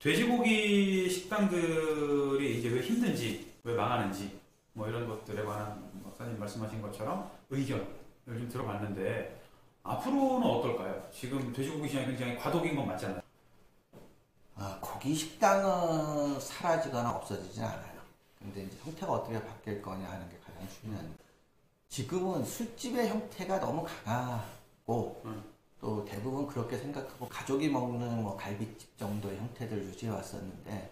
돼지고기 식당들이 이제 왜 힘든지, 왜 망하는지, 뭐 이런 것들에 관한 박사님 말씀하신 것처럼 의견을 좀 들어봤는데, 앞으로는 어떨까요? 지금 돼지고기 시장이 굉장히 과도기인 건 맞잖아요. 고기 식당은 사라지거나 없어지진 않아요. 근데 이제 형태가 어떻게 바뀔 거냐 하는 게 가장 중요한. 지금은 술집의 형태가 너무 강하고 또 대부분 그렇게 생각하고 가족이 먹는 뭐 갈비집 정도의 형태들을 유지해 왔었는데,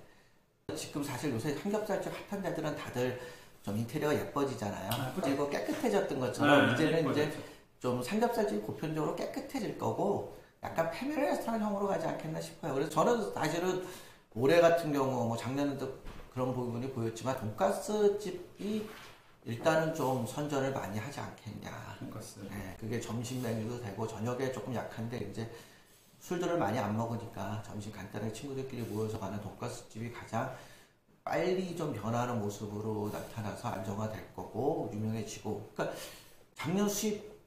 지금 사실 요새 삼겹살집 핫한 데들은 다들 좀 인테리어가 예뻐지잖아요. 그리고 깨끗해졌던 것처럼 이제는 이제 좀 삼겹살집이 보편적으로 깨끗해질 거고 약간 패밀리 레스토랑형으로 가지 않겠나 싶어요. 그래서 저는 사실은 올해 같은 경우 뭐 작년에도 그런 부분이 보였지만 돈가스 집이 일단은 좀 선전을 많이 하지 않겠냐. 돈가스. 네, 그게 점심 메뉴도 되고 저녁에 조금 약한데 이제 술들을 많이 안 먹으니까 점심 간단하게 친구들끼리 모여서 가는 돈가스 집이 가장 빨리 좀 변하는 모습으로 나타나서 안정화될 거고 유명해지고. 그러니까 작년 수입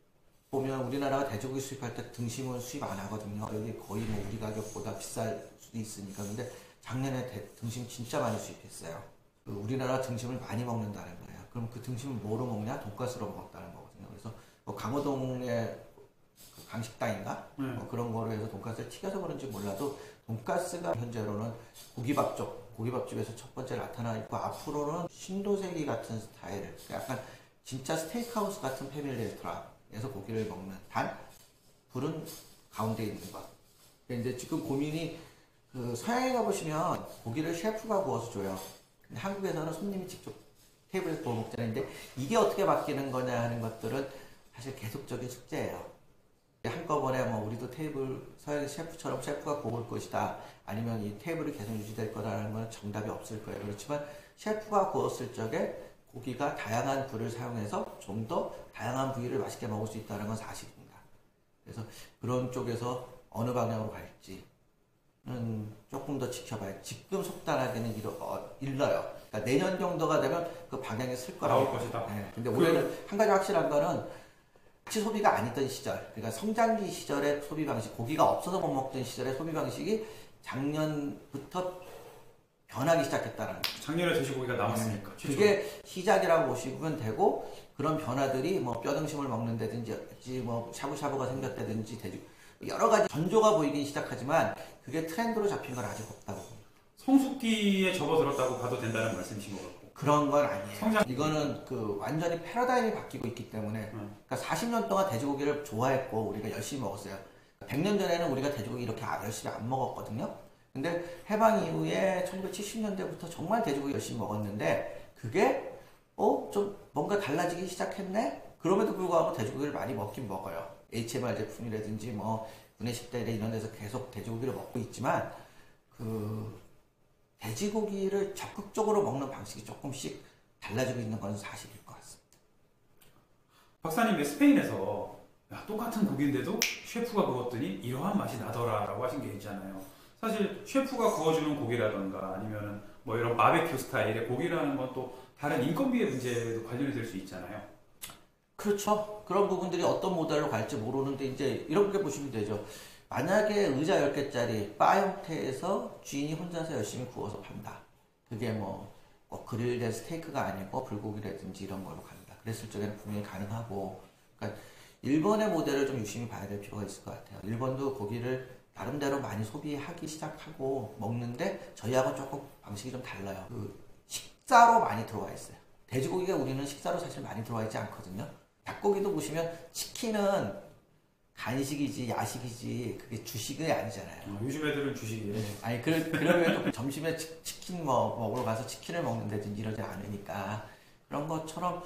보면 우리나라가 돼지고기 수입할 때 등심은 수입 안 하거든요. 여기 거의 뭐 우리 가격보다 비쌀 수도 있으니까. 근데 작년에 등심 진짜 많이 수입했어요. 우리나라 등심을 많이 먹는다는 거예요. 그럼 그 등심을 뭐로 먹냐? 돈가스로 먹었다는 거거든요. 그래서 뭐 강호동의 그 강식당인가? 뭐 그런 거로 해서 돈가스를 튀겨서 그런지 몰라도 돈가스가 현재로는 고기밥집에서 첫 번째 나타나 있고, 앞으로는 신도세기 같은 스타일, 약간 진짜 스테이크하우스 같은 패밀리 레스토랑에서 고기를 먹는, 단 불은 가운데 있는 것. 이제 지금 고민이, 그 서양에 가보시면 고기를 셰프가 구워서 줘요. 근데 한국에서는 손님이 직접 테이블에서 구워 먹잖아요. 근데 이게 어떻게 바뀌는 거냐 하는 것들은 사실 계속적인 숙제예요. 한꺼번에 뭐 우리도 서양 셰프처럼 셰프가 구울 것이다, 아니면 이 테이블이 계속 유지될 거라는 건 정답이 없을 거예요. 그렇지만 셰프가 구웠을 적에 고기가 다양한 불을 사용해서 좀 더 다양한 부위를 맛있게 먹을 수 있다는 건 사실입니다. 그래서 그런 쪽에서 어느 방향으로 갈지는 조금 더 지켜봐야. 지금 속단하기는 일러요. 그러니까 내년 정도가 되면 그 방향에 쓸 거라고. 나올 것이다. 네. 근데 올해는 한 가지 확실한 거는 같이 소비가 아니던 시절, 그러니까 성장기 시절의 소비 방식, 고기가 없어서 못 먹던 시절의 소비 방식이 작년부터 변하기 시작했다는 거예요. 작년에 돼지고기가 남았으니까. 그게 시작이라고 보시면 되고, 그런 변화들이 뭐 뼈등심을 먹는다든지 뭐 샤브샤브가 생겼다든지 여러 가지 전조가 보이기 시작하지만 그게 트렌드로 잡힌 건 아직 없다고 봅니다. 성숙기에 접어들었다고 봐도 된다는 말씀이신 것 같고. 그런 건 아니에요. 이거는 그 완전히 패러다임이 바뀌고 있기 때문에, 그러니까 40년 동안 돼지고기를 좋아했고 우리가 열심히 먹었어요. 100년 전에는 우리가 돼지고기 이렇게 열심히 안 먹었거든요. 근데 해방 이후에 1970년대부터 정말 돼지고기 열심히 먹었는데, 그게 좀 뭔가 달라지기 시작했네? 그럼에도 불구하고 돼지고기를 많이 먹긴 먹어요. HMR 제품이라든지 뭐 구내식당 이런 데서 계속 돼지고기를 먹고 있지만, 그 돼지고기를 적극적으로 먹는 방식이 조금씩 달라지고 있는 건 사실일 것 같습니다. 박사님의 스페인에서 똑같은 고기인데도 셰프가 구웠더니 이러한 맛이 나더라라고 하신 게 있잖아요. 사실 셰프가 구워주는 고기라던가 아니면 뭐 이런 바베큐 스타일의 고기라는 건 또 다른 인건비의 문제도 관련이 될 수 있잖아요. 그렇죠. 그런 부분들이 어떤 모델로 갈지 모르는데 이제 이렇게 보시면 되죠. 만약에 의자 10개짜리 바 형태에서 주인이 혼자서 열심히 구워서 판다. 그게 뭐 꼭 그릴된 스테이크가 아니고 불고기라든지 이런 걸로 간다. 그랬을 적에는 분명히 가능하고, 그러니까 일본의 모델을 좀 유심히 봐야 될 필요가 있을 것 같아요. 일본도 고기를 나름대로 많이 소비하기 시작하고 먹는데 저희하고 조금 방식이 좀 달라요. 그 식사로 많이 들어와 있어요. 돼지고기가 우리는 식사로 사실 많이 들어와 있지 않거든요. 닭고기도 보시면 치킨은 간식이지 야식이지 그게 주식이 아니잖아요. 요즘 애들은 주식이에요. 네. 아니 그러면 점심에 치킨 먹으러 가서 치킨을 먹는다든지 이러지 않으니까, 그런 것처럼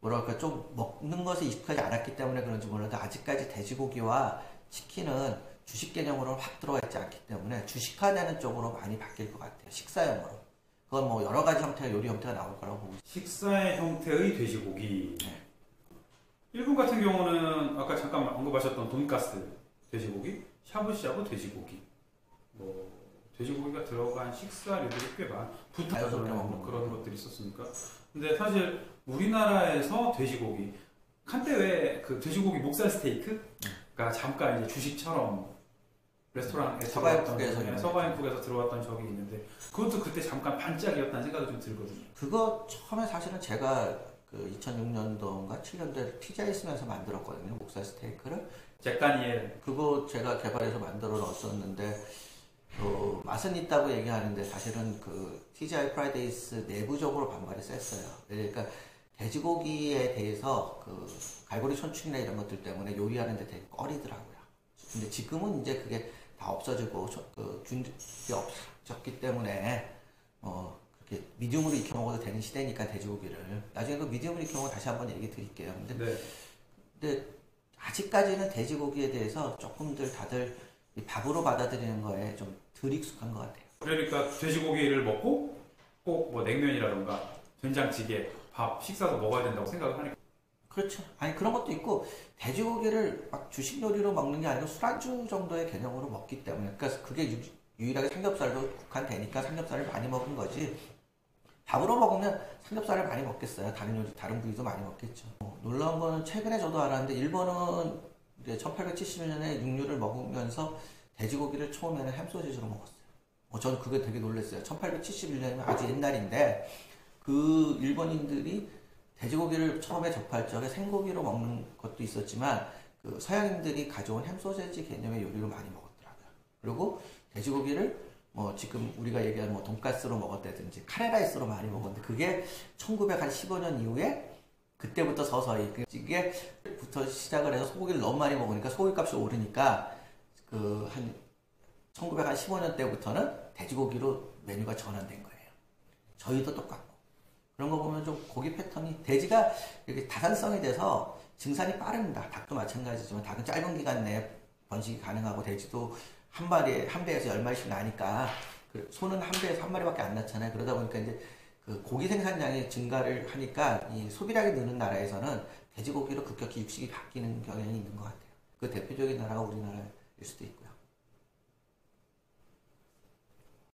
뭐랄까 좀 먹는 것에 익숙하지 않았기 때문에 그런지 몰라도 아직까지 돼지고기와 치킨은 주식 개념으로 확 들어와 있지 않기 때문에 주식화되는 쪽으로 많이 바뀔 것 같아요. 식사용으로. 그건 뭐 여러 가지 형태의 요리 형태가 나올 거라고 보고 있습니다. 식사의 형태의 돼지고기. 네. 일본 같은 경우는 아까 잠깐 언급하셨던 돈가스 돼지고기, 샤브샤브 돼지고기, 뭐 돼지고기가 들어간 식사류들이 꽤 붙어서 먹는 그런 것들이 있었으니까. 근데 사실 우리나라에서 돼지고기 한때 왜 그 돼지고기 목살 스테이크가 잠깐 이제 주식처럼 레스토랑에 서바이국에서 서바이국에서 들어왔던 적이 있는데 그것도 그때 잠깐 반짝이었다는 생각이 좀 들거든요. 그거 처음에 사실은 제가 그 2006년도인가 7년도에 피자에 있으면서 만들었거든요. 목살 스테이크를. 잭 다니엘. 그거 제가 개발해서 만들어 넣었었는데 맛은 있다고 얘기하는데 사실은 그 TGI 프라이데이스 내부적으로 반발이 셌어요. 그러니까 돼지고기에 대해서 그 갈고리 천축이나 이런 것들 때문에 요리하는데 되게 꺼리더라고요. 근데 지금은 이제 그게 다 없어지고 그 균들이 없어졌기 때문에 그렇게 미디움으로 익혀 먹어도 되는 시대니까 돼지고기를 나중에 그 미디움으로 익혀 먹어 다시 한번 얘기 드릴게요. 근데 아직까지는 돼지고기에 대해서 조금들 다들 밥으로 받아들이는 거에 좀 덜 익숙한 것 같아요. 그러니까 돼지고기를 먹고 꼭 뭐 냉면이라던가 된장찌개, 밥, 식사도 먹어야 된다고 생각을 하니까. 그렇죠. 아니 그런 것도 있고 돼지고기를 막 주식 요리로 먹는 게 아니고 술안주 정도의 개념으로 먹기 때문에 그러니까 그게 유일하게 삼겹살도 국한되니까 삼겹살을 많이 먹은 거지. 밥으로 먹으면 삼겹살을 많이 먹겠어요. 다른 부위도 많이 먹겠죠. 놀라운 거는 최근에 저도 알았는데 일본은 이제 1871년에 육류를 먹으면서 돼지고기를 처음에는 햄소시지로 먹었어요. 저는 그게 되게 놀랐어요. 1871년이면 아주 옛날인데 그 일본인들이 돼지고기를 처음에 접할 적에 생고기로 먹는 것도 있었지만 그 서양인들이 가져온 햄소시지 개념의 요리를 많이 먹었더라고요. 그리고 돼지고기를 뭐 지금 우리가 얘기하는 뭐 돈가스로 먹었다든지 카레라이스로 많이 먹었는데 그게 1915년 이후에 그때부터 서서히 이게부터 시작을 해서 소고기를 너무 많이 먹으니까 소고기 값이 오르니까 그 한 1915년 때부터는 돼지고기로 메뉴가 전환된 거예요. 저희도 똑같고 그런 거 보면 좀 고기 패턴이 돼지가 이렇게 다산성이 돼서 증산이 빠릅니다. 닭도 마찬가지지만 닭은 짧은 기간 내에 번식이 가능하고 돼지도 한 배에서 10마리씩 나니까 소는 한 배에서 한 마리밖에 안 낳잖아요. 그러다 보니까 이제 그 고기 생산량이 증가를 하니까 이 소비량이 느는 나라에서는 돼지고기로 급격히 육식이 바뀌는 경향이 있는 것 같아요. 그 대표적인 나라가 우리나라일 수도 있고요.